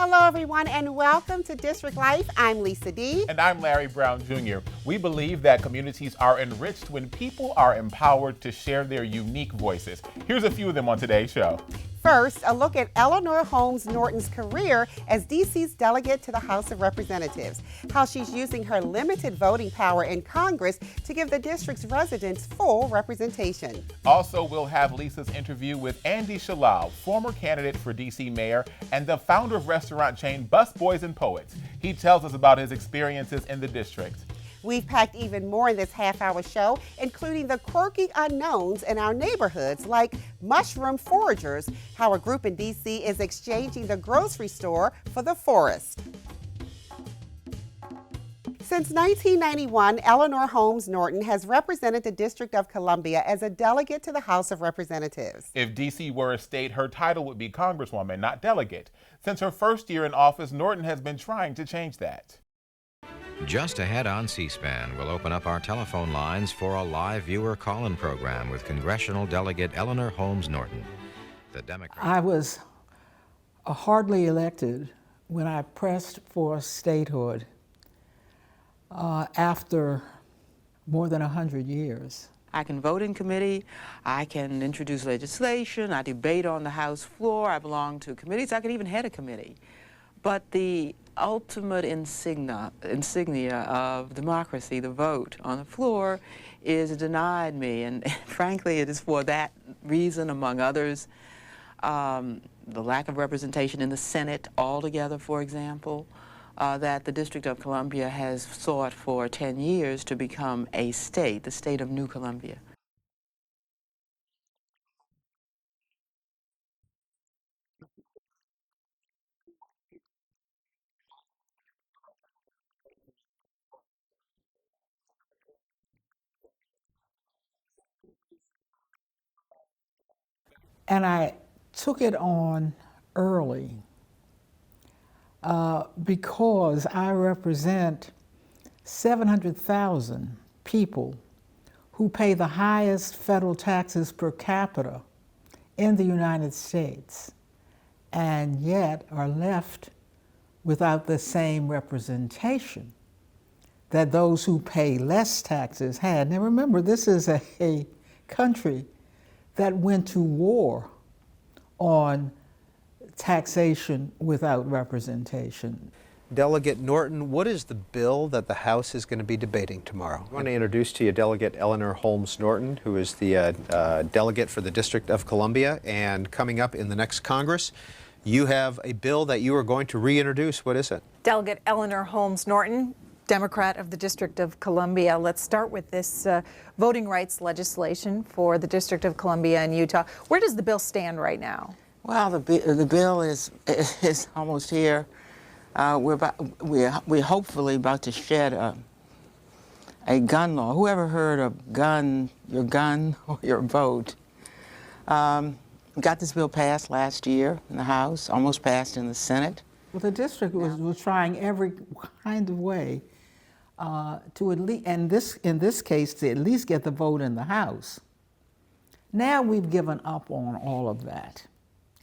Hello, everyone, and welcome to District Life. I'm Lisa D. And I'm Larry Brown Jr. We believe that communities are enriched when people are empowered to share their unique voices. Here's a few of them on today's show. First, a look at Eleanor Holmes-Norton's career as D.C.'s delegate to the House of Representatives, how she's using her limited voting power in Congress to give the district's residents full representation. Also, we'll have Lisa's interview with Andy Shalal, former candidate for D.C. mayor and the founder of restaurant chain Busboys and Poets. He tells us about his experiences in the district. We've packed even more in this half-hour show, including the quirky unknowns in our neighborhoods, like mushroom foragers, how a group in D.C. is exchanging the grocery store for the forest. Since 1991, Eleanor Holmes-Norton has represented the District of Columbia as a delegate to the House of Representatives. If D.C. were a state, her title would be Congresswoman, not delegate. Since her first year in office, Norton has been trying to change that. Just ahead on C-SPAN, we'll open up our telephone lines for a live viewer call-in program with Congressional Delegate Eleanor Holmes-Norton. The Democrat. I was hardly elected when I pressed for statehood after more than 100 years. I can vote in committee, I can introduce legislation, I debate on the House floor, I belong to committees, I can even head a committee. But the ultimate insignia of democracy, the vote on the floor, is denied me. And frankly, it is for that reason, among others, the lack of representation in the Senate altogether, for example, that the District of Columbia has sought for 10 years to become a state, the state of New Columbia. And I took it on early because I represent 700,000 people who pay the highest federal taxes per capita in the United States and yet are left without the same representation that those who pay less taxes had. Now remember, this is a country that went to war on taxation without representation. Delegate Norton, what is the bill that the House is going to be debating tomorrow? I want to introduce to you Delegate Eleanor Holmes-Norton, who is the delegate for the District of Columbia, and coming up in the next Congress, you have a bill that you are going to reintroduce. What is it? Delegate Eleanor Holmes-Norton, Democrat of the District of Columbia. Let's start with this voting rights legislation for the District of Columbia and Utah. Where does the bill stand right now? Well, the bill is almost here. We're hopefully about to shed a gun law. Whoever heard of your gun or your vote? Got this bill passed last year in the House, almost passed in the Senate. Well, the district was trying every kind of way to at least, and in this case, to at least get the vote in the House. Now we've given up on all of that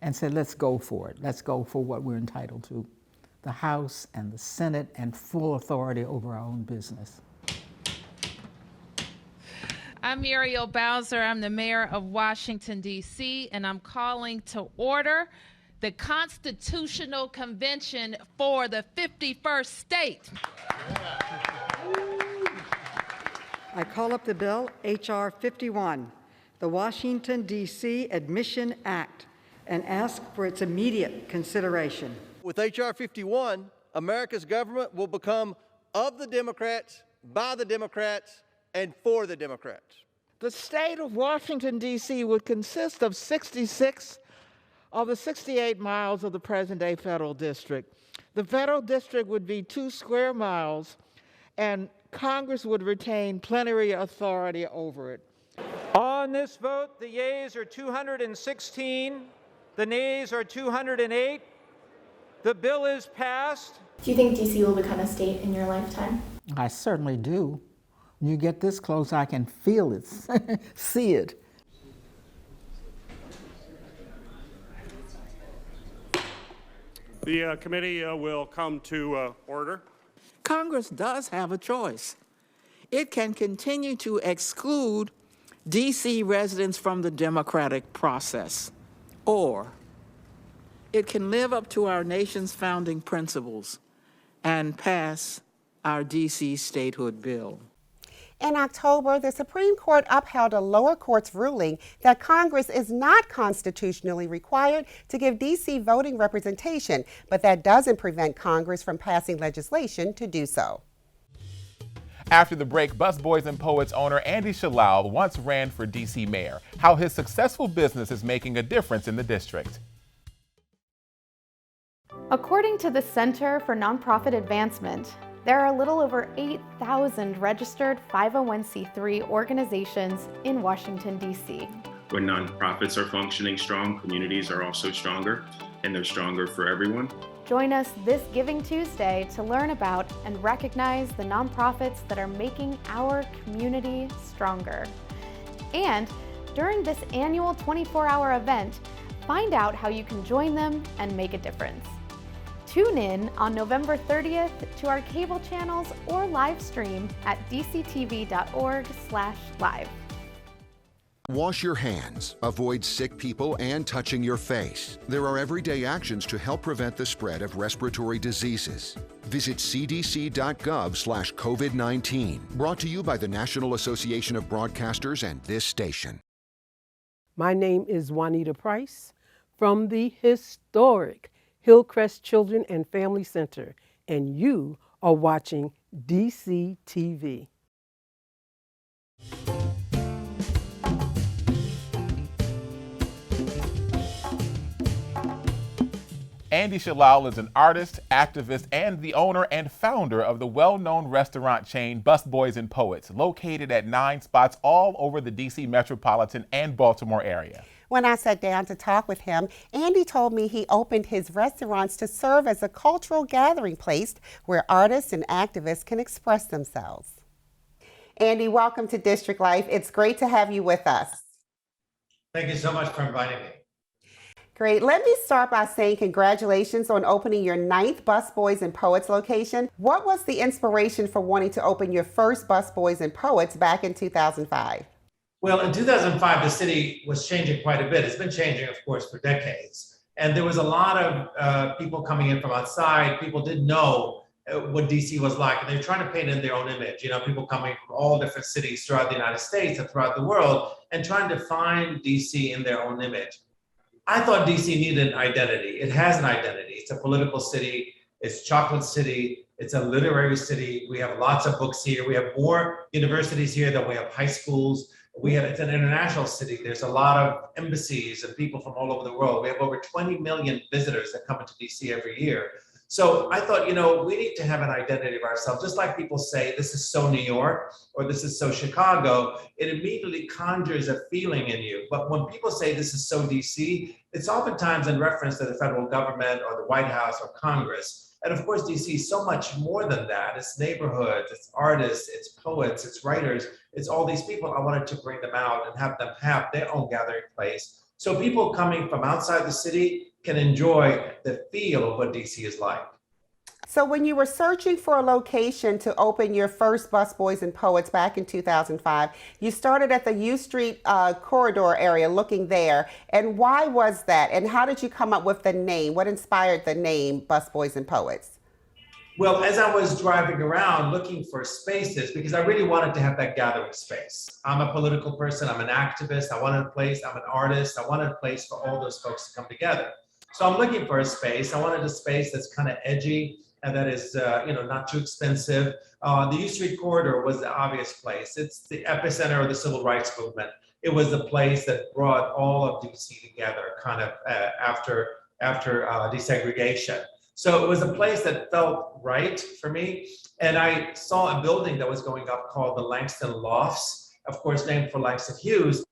and said, let's go for it. Let's go for what we're entitled to, the House and the Senate, and full authority over our own business. I'm Muriel Bowser. I'm the mayor of Washington, D.C., and I'm calling to order the Constitutional Convention for the 51st state. I call up the bill, H.R. 51, the Washington, D.C. Admission Act, and ask for its immediate consideration. With H.R. 51, America's government will become of the Democrats, by the Democrats, and for the Democrats. The state of Washington, D.C. would consist of 66 of the 68 miles of the present-day federal district. The federal district would be 2 square miles, and Congress would retain plenary authority over it. On this vote, the yeas are 216, the nays are 208. The bill is passed. Do you think D.C. will become a state in your lifetime? I certainly do. When you get this close, I can feel it, see it. The committee will come to order. Congress does have a choice. It can continue to exclude D.C. residents from the democratic process, or it can live up to our nation's founding principles and pass our D.C. statehood bill. In October, the Supreme Court upheld a lower court's ruling that Congress is not constitutionally required to give D.C. voting representation, but that doesn't prevent Congress from passing legislation to do so. After the break, Busboys and Poets owner Andy Shalal once ran for D.C. mayor, how his successful business is making a difference in the district. According to the Center for Nonprofit Advancement, there are a little over 8,000 registered 501c3 organizations in Washington, D.C. When nonprofits are functioning strong, communities are also stronger, and they're stronger for everyone. Join us this Giving Tuesday to learn about and recognize the nonprofits that are making our community stronger. And during this annual 24-hour event, find out how you can join them and make a difference. Tune in on November 30th to our cable channels or live stream at dctv.org/live. Wash your hands, avoid sick people and touching your face. There are everyday actions to help prevent the spread of respiratory diseases. Visit cdc.gov/COVID-19. Brought to you by the National Association of Broadcasters and this station. My name is Juanita Price from the historic Hillcrest Children and Family Center, and you are watching DC TV. Andy Shalal is an artist, activist, and the owner and founder of the well-known restaurant chain Busboys and Poets, located at 9 spots all over the D.C. metropolitan and Baltimore area. When I sat down to talk with him, Andy told me he opened his restaurants to serve as a cultural gathering place where artists and activists can express themselves. Andy, welcome to District Life. It's great to have you with us. Thank you so much for inviting me. Great. Let me start by saying congratulations on opening your 9th Busboys and Poets location. What was the inspiration for wanting to open your first Busboys and Poets back in 2005? Well, in 2005, the city was changing quite a bit. It's been changing, of course, for decades. And there was a lot of people coming in from outside. People didn't know what DC was like, and they're trying to paint in their own image. You know, people coming from all different cities throughout the United States and throughout the world and trying to find DC in their own image. I thought DC needed an identity. It has an identity. It's a political city. It's Chocolate City. It's a literary city. We have lots of books here. We have more universities here than we have high schools. It's an international city. There's a lot of embassies and people from all over the world. We have over 20 million visitors that come into DC every year. So I thought, you know, we need to have an identity of ourselves. Just like people say, this is so New York or this is so Chicago, it immediately conjures a feeling in you. But when people say this is so DC, it's oftentimes in reference to the federal government or the White House or Congress. And of course, DC is so much more than that. It's neighborhoods, it's artists, it's poets, it's writers, it's all these people. I wanted to bring them out and have them have their own gathering place. So people coming from outside the city can enjoy the feel of what DC is like. So when you were searching for a location to open your first Busboys and Poets back in 2005, you started at the U Street corridor area looking there. And why was that? And how did you come up with the name? What inspired the name Busboys and Poets? Well, as I was driving around looking for spaces, because I really wanted to have that gathering space. I'm a political person, I'm an activist, I wanted a place, I'm an artist, I wanted a place for all those folks to come together. So I'm looking for a space. I wanted a space that's kind of edgy and that is, not too expensive. The U Street corridor was the obvious place. It's the epicenter of the civil rights movement. It was the place that brought all of DC together kind of after desegregation. So it was a place that felt right for me. And I saw a building that was going up called the Langston Lofts, of course, named for Langston Hughes.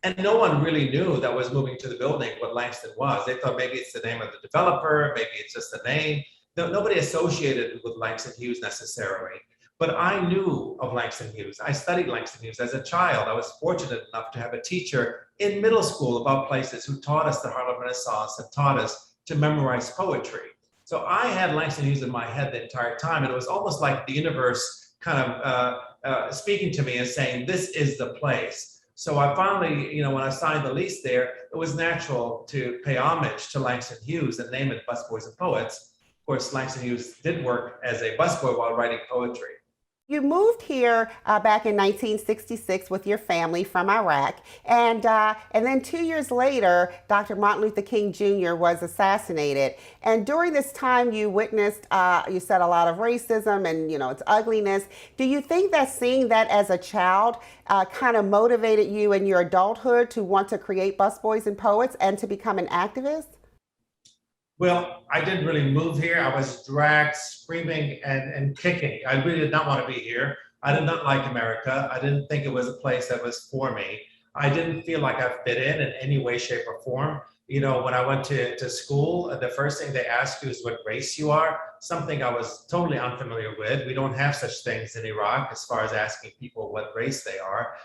And no one really knew that was moving to the building what Langston was. They thought maybe it's the name of the developer, maybe it's just the name. Nobody associated with Langston Hughes necessarily. But I knew of Langston Hughes. I studied Langston Hughes as a child. I was fortunate enough to have a teacher in middle school about places who taught us the Harlem Renaissance and taught us to memorize poetry. So I had Langston Hughes in my head the entire time, and it was almost like the universe kind of speaking to me and saying, this is the place. So I finally, when I signed the lease there, it was natural to pay homage to Langston Hughes and name it Busboys and Poets. Of course, Langston Hughes did work as a busboy while writing poetry. You moved here back in 1966 with your family from Iraq, and then 2 years later, Dr. Martin Luther King Jr. was assassinated. And during this time, you witnessed, you said, a lot of racism and its ugliness. Do you think that seeing that as a child kind of motivated you in your adulthood to want to create Busboys and Poets and to become an activist? Well, I didn't really move here. I was dragged screaming and kicking. I really did not want to be here. I did not like America. I didn't think it was a place that was for me. I didn't feel like I fit in any way, shape, or form. When I went to school, the first thing they ask you is what race you are, something I was totally unfamiliar with. We don't have such things in Iraq as far as asking people what race they are.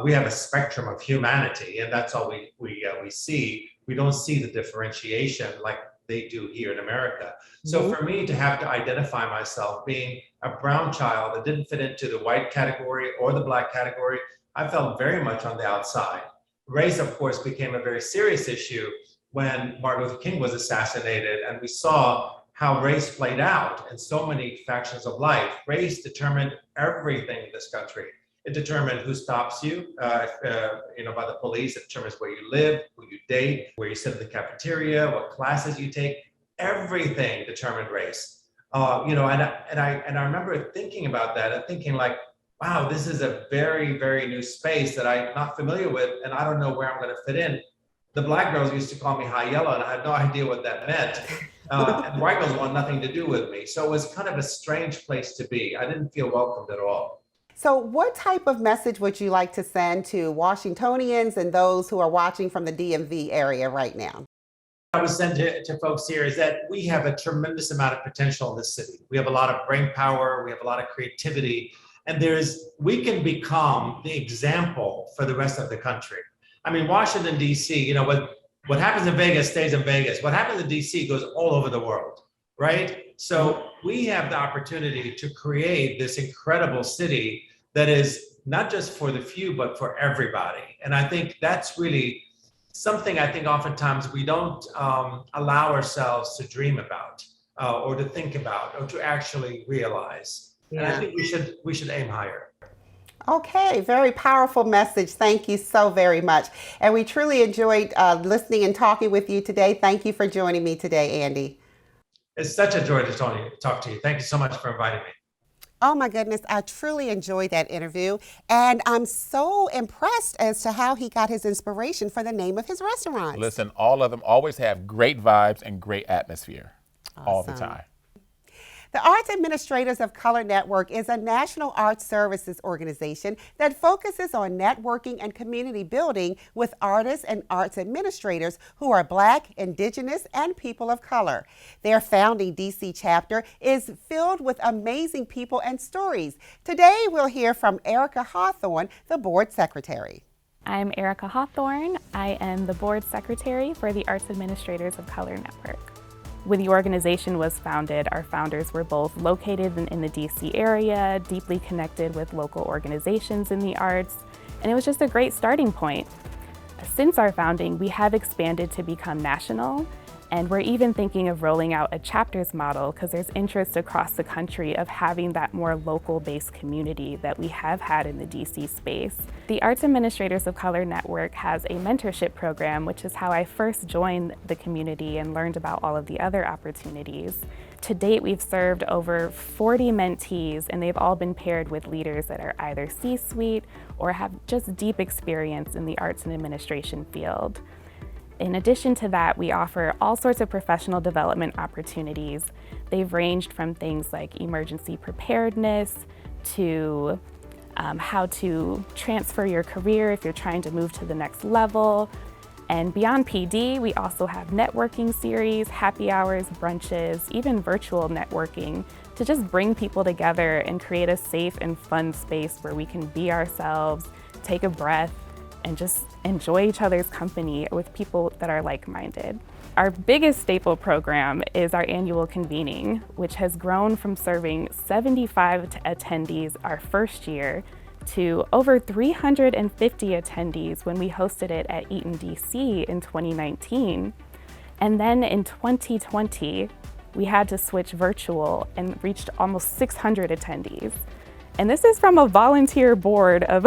We have a spectrum of humanity, and that's all we see. We don't see the differentiation like they do here in America. So for me to have to identify myself being a brown child that didn't fit into the white category or the black category, I felt very much on the outside. Race, of course, became a very serious issue when Martin Luther King was assassinated, and we saw how race played out in so many factions of life. Race determined everything in this country. It determined who stops you, by the police. It determines where you live, who you date, where you sit in the cafeteria, what classes you take. Everything determined race. And I remember thinking about that and thinking like, wow, this is a very, very new space that I'm not familiar with, and I don't know where I'm going to fit in. The black girls used to call me high yellow, and I had no idea what that meant. And the white girls wanted nothing to do with me. So it was kind of a strange place to be. I didn't feel welcomed at all. So what type of message would you like to send to Washingtonians and those who are watching from the DMV area right now? I would send to folks here is that we have a tremendous amount of potential in this city. We have a lot of brain power, we have a lot of creativity, and we can become the example for the rest of the country. I mean, Washington, D.C., what happens in Vegas stays in Vegas. What happens in D.C. goes all over the world, right? So we have the opportunity to create this incredible city that is not just for the few, but for everybody. And I think that's really something I think oftentimes we don't allow ourselves to dream about or to think about or to actually realize. Yeah. And I think we should aim higher. Okay, very powerful message. Thank you so very much. And we truly enjoyed listening and talking with you today. Thank you for joining me today, Andy. It's such a joy to talk to you. Thank you so much for inviting me. Oh my goodness, I truly enjoyed that interview, and I'm so impressed as to how he got his inspiration for the name of his restaurant. Listen, all of them always have great vibes and great atmosphere. Awesome. All the time. The Arts Administrators of Color Network is a national arts services organization that focuses on networking and community building with artists and arts administrators who are Black, Indigenous, and people of color. Their founding DC chapter is filled with amazing people and stories. Today, we'll hear from Erica Hawthorne, the board secretary. I'm Erica Hawthorne. I am the board secretary for the Arts Administrators of Color Network. When the organization was founded, our founders were both located in the DC area, deeply connected with local organizations in the arts, and it was just a great starting point. Since our founding, we have expanded to become national, and we're even thinking of rolling out a chapters model because there's interest across the country of having that more local-based community that we have had in the DC space. The Arts Administrators of Color Network has a mentorship program, which is how I first joined the community and learned about all of the other opportunities. To date, we've served over 40 mentees, and they've all been paired with leaders that are either C-suite or have just deep experience in the arts and administration field. In addition to that, we offer all sorts of professional development opportunities. They've ranged from things like emergency preparedness to how to transfer your career if you're trying to move to the next level. And beyond PD, we also have networking series, happy hours, brunches, even virtual networking to just bring people together and create a safe and fun space where we can be ourselves, take a breath, and just enjoy each other's company with people that are like-minded. Our biggest staple program is our annual Convening, which has grown from serving 75 attendees our first year to over 350 attendees when we hosted it at Eaton, DC in 2019. And then in 2020, we had to switch virtual and reached almost 600 attendees. And this is from a volunteer board of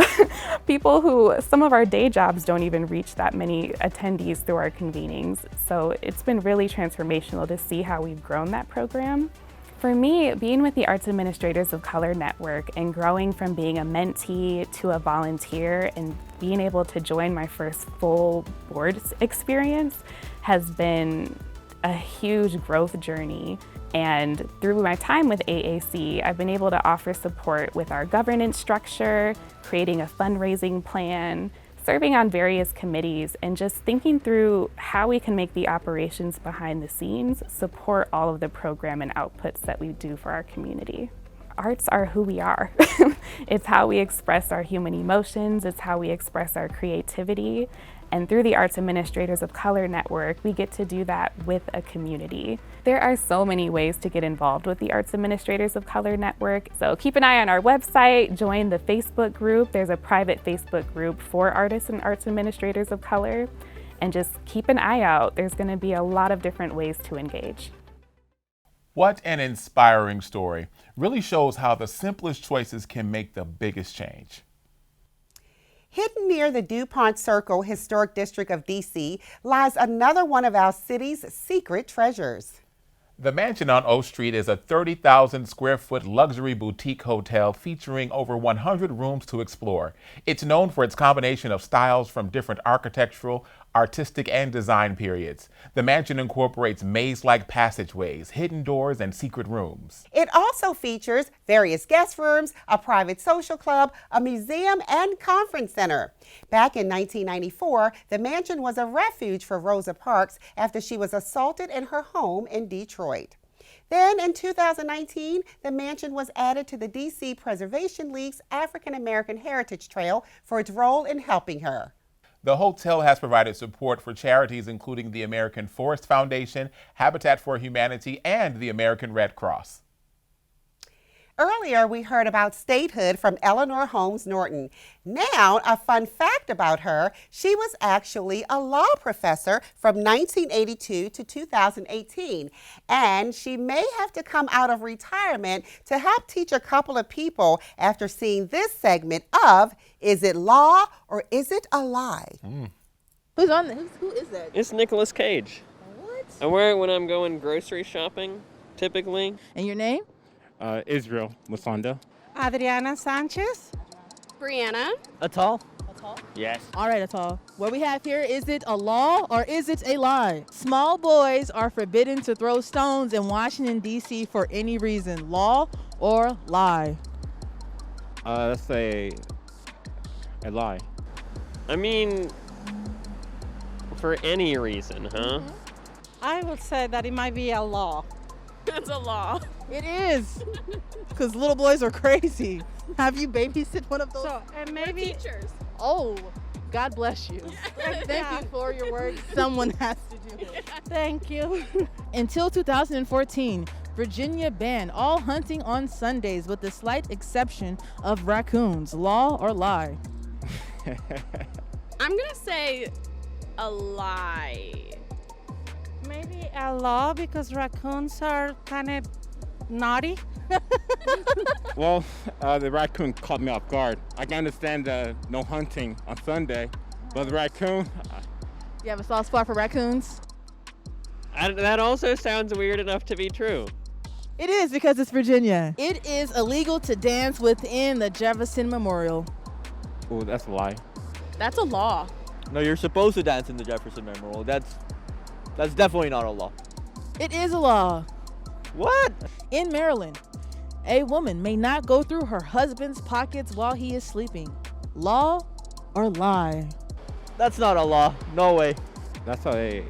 people who, some of our day jobs don't even reach that many attendees through our convenings. So it's been really transformational to see how we've grown that program. For me, being with the Arts Administrators of Color Network and growing from being a mentee to a volunteer and being able to join my first full board experience has been a huge growth journey. And through my time with AAC, I've been able to offer support with our governance structure, creating a fundraising plan, serving on various committees, and just thinking through how we can make the operations behind the scenes support all of the program and outputs that we do for our community. Arts are who we are. It's how we express our human emotions, it's how we express our creativity. And through the Arts Administrators of Color Network, we get to do that with a community. There are so many ways to get involved with the Arts Administrators of Color Network. So keep an eye on our website, join the Facebook group. There's a private Facebook group for artists and arts administrators of color. And just keep an eye out. There's going to be a lot of different ways to engage. What an inspiring story. Really shows how the simplest choices can make the biggest change. Hidden near the DuPont Circle Historic District of DC lies another one of our city's secret treasures. The mansion on O Street is a 30,000 square foot luxury boutique hotel featuring over 100 rooms to explore. It's known for its combination of styles from different architectural, artistic, and design periods. The mansion incorporates maze-like passageways, hidden doors, and secret rooms. It also features various guest rooms, a private social club, a museum, and conference center. Back in 1994, the mansion was a refuge for Rosa Parks after she was assaulted in her home in Detroit. Then in 2019, the mansion was added to the DC Preservation League's African American Heritage Trail for its role in helping her. The hotel has provided support for charities including the American Forest Foundation, Habitat for Humanity, and the American Red Cross. Earlier, we heard about statehood from Eleanor Holmes-Norton. Now, a fun fact about her, she was actually a law professor from 1982 to 2018, and she may have to come out of retirement to help teach a couple of people after seeing this segment of Is It Law or Is It a Lie? Who's on this? Who is that? It's Nicolas Cage. What? I wear it when I'm going grocery shopping, typically. And your name? Israel Musonda. Adriana Sanchez. Brianna. Atal. Atal? Yes. All right, Atal. What we have here, is it a law or is it a lie? Small boys are forbidden to throw stones in Washington, D.C. for any reason. Law or lie? Let's say a lie. I mean, for any reason, huh? I would say that it might be a law. That's a law. It is. Because little boys are crazy. Have you babysit one of those? So, and maybe teachers. Oh, God bless you. Thank you for your work. Someone has to do it. Thank you. Until 2014, Virginia banned all hunting on Sundays with the slight exception of raccoons. Law or lie? I'm going to say a lie. Maybe a law because raccoons are kind of naughty. Well, the raccoon caught me off guard. I can understand no hunting on Sunday, but the raccoon... You have a soft spot for raccoons? That also sounds weird enough to be true. It is because it's Virginia. It is illegal to dance within the Jefferson Memorial. Oh, that's a lie. That's a law. No, you're supposed to dance in the Jefferson Memorial. That's definitely not a law. It is a law. What? In Maryland, a woman may not go through her husband's pockets while he is sleeping. Law or lie? That's not a law. No way. That's a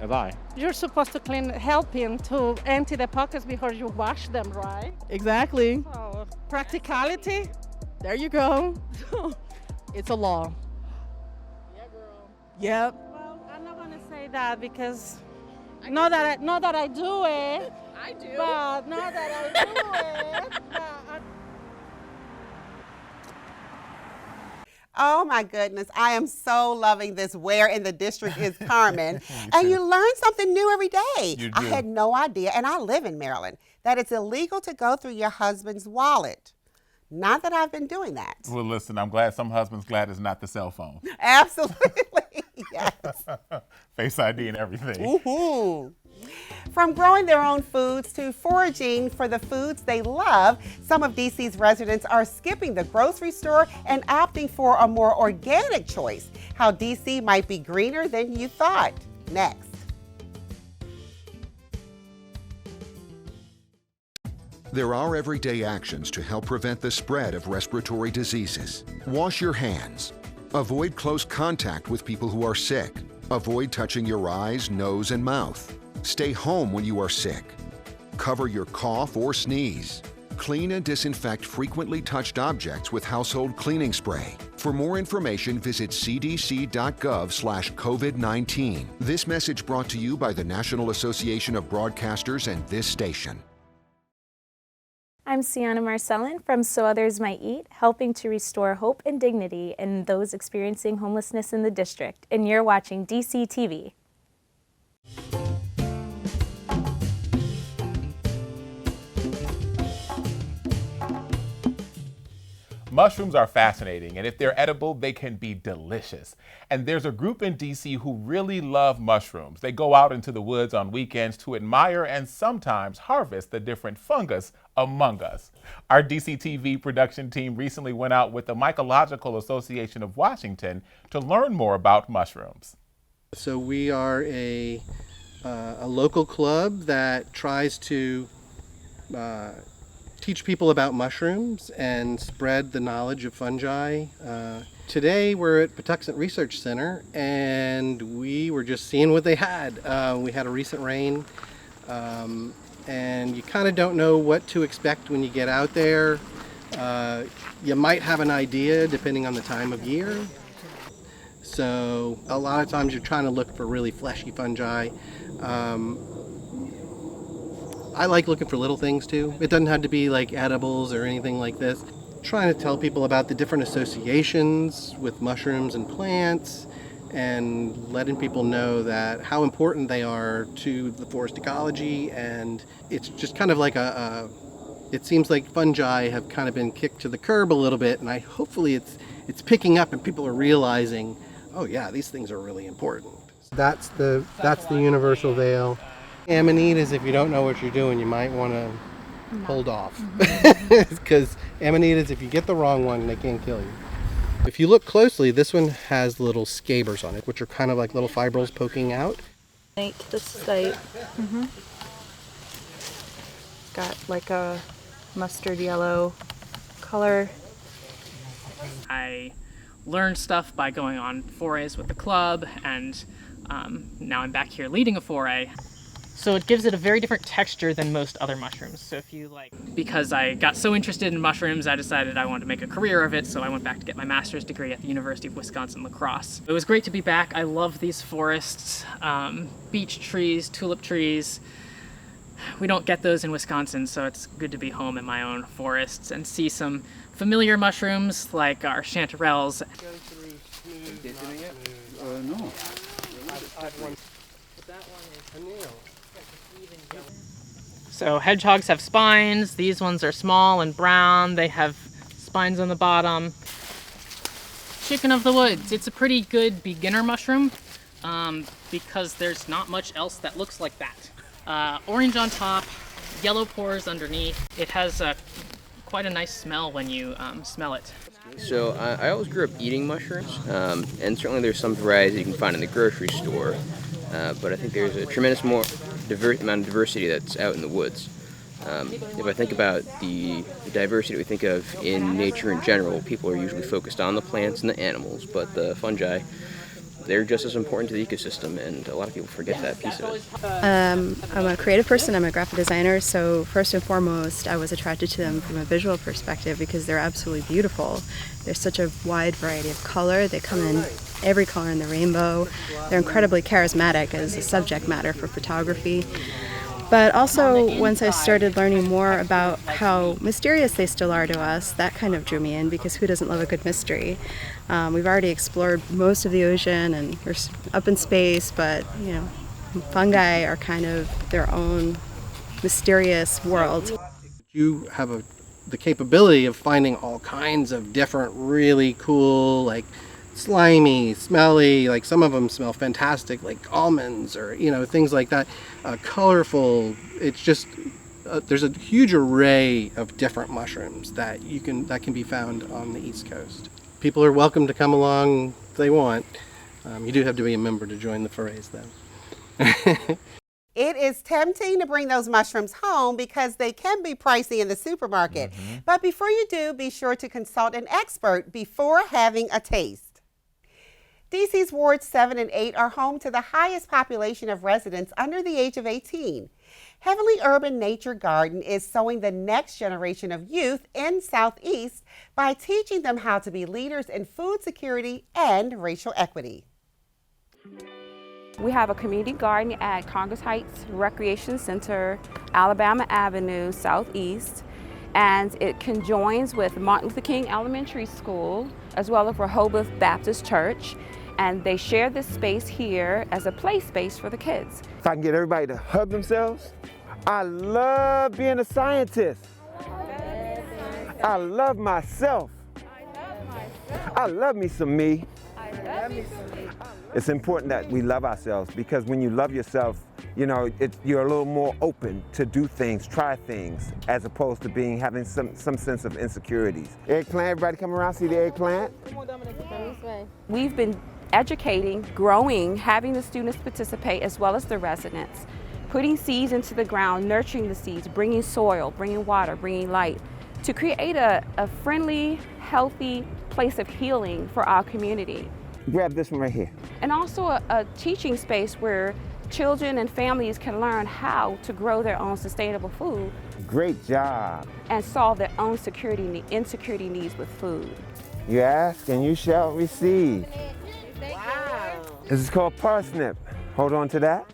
lie. You're supposed to help him to empty the pockets before you wash them, right? Exactly. So, practicality. There you go. It's a law. Yeah, girl. Yep. Well, I'm not going to say that because not that I do it. I do. But not that I do it. Oh my goodness, I am so loving this Where in the District is Carmen. And you learn something new every day. You I do. had no idea, and I live in Maryland, that it's illegal to go through your husband's wallet. Not that I've been doing that. Well, listen, I'm glad some husbands glad it's not the cell phone. Absolutely, yes. Face ID and everything. Mm-hmm. From growing their own foods to foraging for the foods they love, some of DC's residents are skipping the grocery store and opting for a more organic choice. How DC might be greener than you thought. Next. There are everyday actions to help prevent the spread of respiratory diseases. Wash your hands. Avoid close contact with people who are sick. Avoid touching your eyes, nose, and mouth. Stay home when you are sick. Cover your cough or sneeze. Clean and disinfect frequently touched objects with household cleaning spray. For more information, visit cdc.gov/COVID-19. This message brought to you by the National Association of Broadcasters and this station. I'm Sienna Marcellin from So Others Might Eat, helping to restore hope and dignity in those experiencing homelessness in the district. And you're watching DC TV. Mushrooms are fascinating, and if they're edible, they can be delicious. And there's a group in DC who really love mushrooms. They go out into the woods on weekends to admire and sometimes harvest the different fungus among us. Our DC TV production team recently went out with the Mycological Association of Washington to learn more about mushrooms. So we are a local club that tries to teach people about mushrooms and spread the knowledge of fungi. Today we're at Patuxent Research Center and we were just seeing what they had. We had a recent rain and you kind of don't know what to expect when you get out there. You might have an idea depending on the time of year. So a lot of times you're trying to look for really fleshy fungi. I like looking for little things too. It doesn't have to be like edibles or anything like this. Trying to tell people about the different associations with mushrooms and plants and letting people know that how important they are to the forest ecology. And it's just kind of like it seems like fungi have kind of been kicked to the curb a little bit, and hopefully it's picking up and people are realizing, oh yeah, these things are really important. That's the universal veil. Amanitas, if you don't know what you're doing, you might want to hold off. Because amanitas, if you get the wrong one, they can kill you. If you look closely, this one has little scabers on it, which are kind of like little fibrils poking out. This is like, got like a mustard yellow color. I learned stuff by going on forays with the club, and now I'm back here leading a foray. So it gives it a very different texture than most other mushrooms. So if you like... Because I got so interested in mushrooms, I decided I wanted to make a career of it, so I went back to get my master's degree at the University of Wisconsin-La Crosse. It was great to be back. I love these forests, beech trees, tulip trees. We don't get those in Wisconsin, so it's good to be home in my own forests and see some familiar mushrooms like our chanterelles. No. So hedgehogs have spines. These ones are small and brown. They have spines on the bottom. Chicken of the woods. It's a pretty good beginner mushroom because there's not much else that looks like that. Orange on top, yellow pores underneath. It has quite a nice smell when you smell it. So I always grew up eating mushrooms, and certainly there's some varieties you can find in the grocery store, but I think there's a tremendous amount of diversity that's out in the woods. If I think about the diversity we think of in nature in general, people are usually focused on the plants and the animals, but the fungi, they're just as important to the ecosystem, and a lot of people forget that piece of it. I'm a creative person, I'm a graphic designer, so first and foremost I was attracted to them from a visual perspective because they're absolutely beautiful. There's such a wide variety of color, they come in every color in the rainbow. They're incredibly charismatic as a subject matter for photography. But also, once I started learning more about how mysterious they still are to us, that kind of drew me in, because who doesn't love a good mystery? We've already explored most of the ocean and we're up in space, but you know, fungi are kind of their own mysterious world. You have the capability of finding all kinds of different really cool, like slimy, smelly, like some of them smell fantastic, like almonds or, you know, things like that. Colorful. It's just, there's a huge array of different mushrooms that can be found on the East Coast. People are welcome to come along if they want. You do have to be a member to join the forays, though. It is tempting to bring those mushrooms home because they can be pricey in the supermarket. But before you do, be sure to consult an expert before having a taste. DC's Wards 7 and 8 are home to the highest population of residents under the age of 18. Heavenly Urban Nature Garden is sowing the next generation of youth in Southeast by teaching them how to be leaders in food security and racial equity. We have a community garden at Congress Heights Recreation Center, Alabama Avenue, Southeast, and it conjoins with Martin Luther King Elementary School, as well as Rehoboth Baptist Church, and they share this space here as a play space for the kids. If I can get everybody to hug themselves, I love being a scientist. I love myself. I love me some me. It's important that we love ourselves, because when you love yourself, you know, you're a little more open to do things, try things, as opposed to having some sense of insecurities. Eggplant, everybody come around, see the eggplant? We've been educating, growing, having the students participate as well as the residents, putting seeds into the ground, nurturing the seeds, bringing soil, bringing water, bringing light, to create a friendly, healthy place of healing for our community. Grab this one right here. And also a teaching space where children and families can learn how to grow their own sustainable food. Great job. And solve their own insecurity needs with food. You ask and you shall receive. Wow. This is called parsnip. Hold on to that.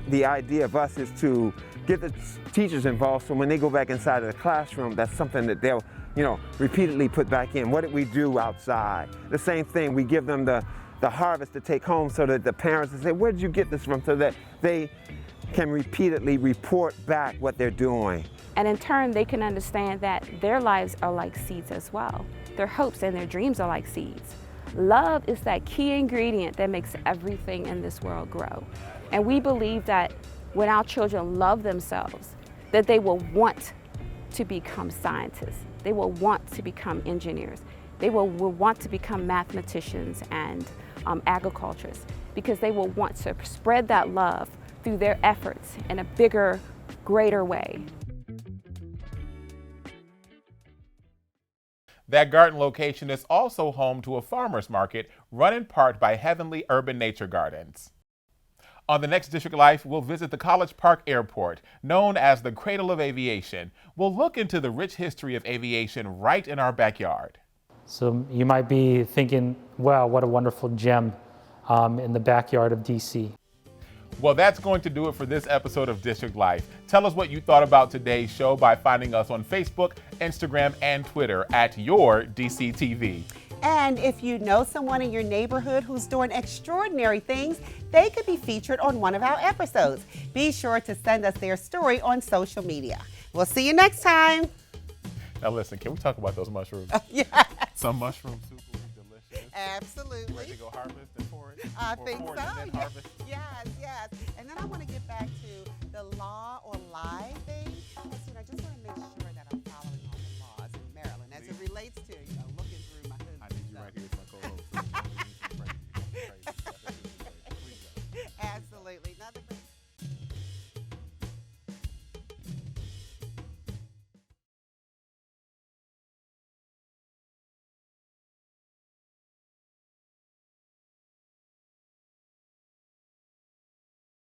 The idea of us is to get the teachers involved, so when they go back inside of the classroom, that's something that they'll, you know, repeatedly put back in. What did we do outside? The same thing, we give them the harvest to take home, so that the parents will say, where did you get this from? So that they can repeatedly report back what they're doing. And in turn, they can understand that their lives are like seeds as well. Their hopes and their dreams are like seeds. Love is that key ingredient that makes everything in this world grow. And we believe that when our children love themselves, that they will want to become scientists. They will want to become engineers. They will want to become mathematicians and agriculturists, because they will want to spread that love through their efforts in a bigger, greater way. That garden location is also home to a farmer's market run in part by Heavenly Urban Nature Gardens. On the next District Life, we'll visit the College Park Airport, known as the Cradle of Aviation. We'll look into the rich history of aviation right in our backyard. So you might be thinking, wow, what a wonderful gem in the backyard of DC. Well, that's going to do it for this episode of District Life. Tell us what you thought about today's show by finding us on Facebook, Instagram, and Twitter at Your DC TV. And if you know someone in your neighborhood who's doing extraordinary things, they could be featured on one of our episodes. Be sure to send us their story on social media. We'll see you next time. Now listen, can we talk about those mushrooms? Yeah. Some mushrooms super delicious. Absolutely. Ready to go harvest and forage? I think so. And then harvest. Yes. And then I want to get back to the law on life.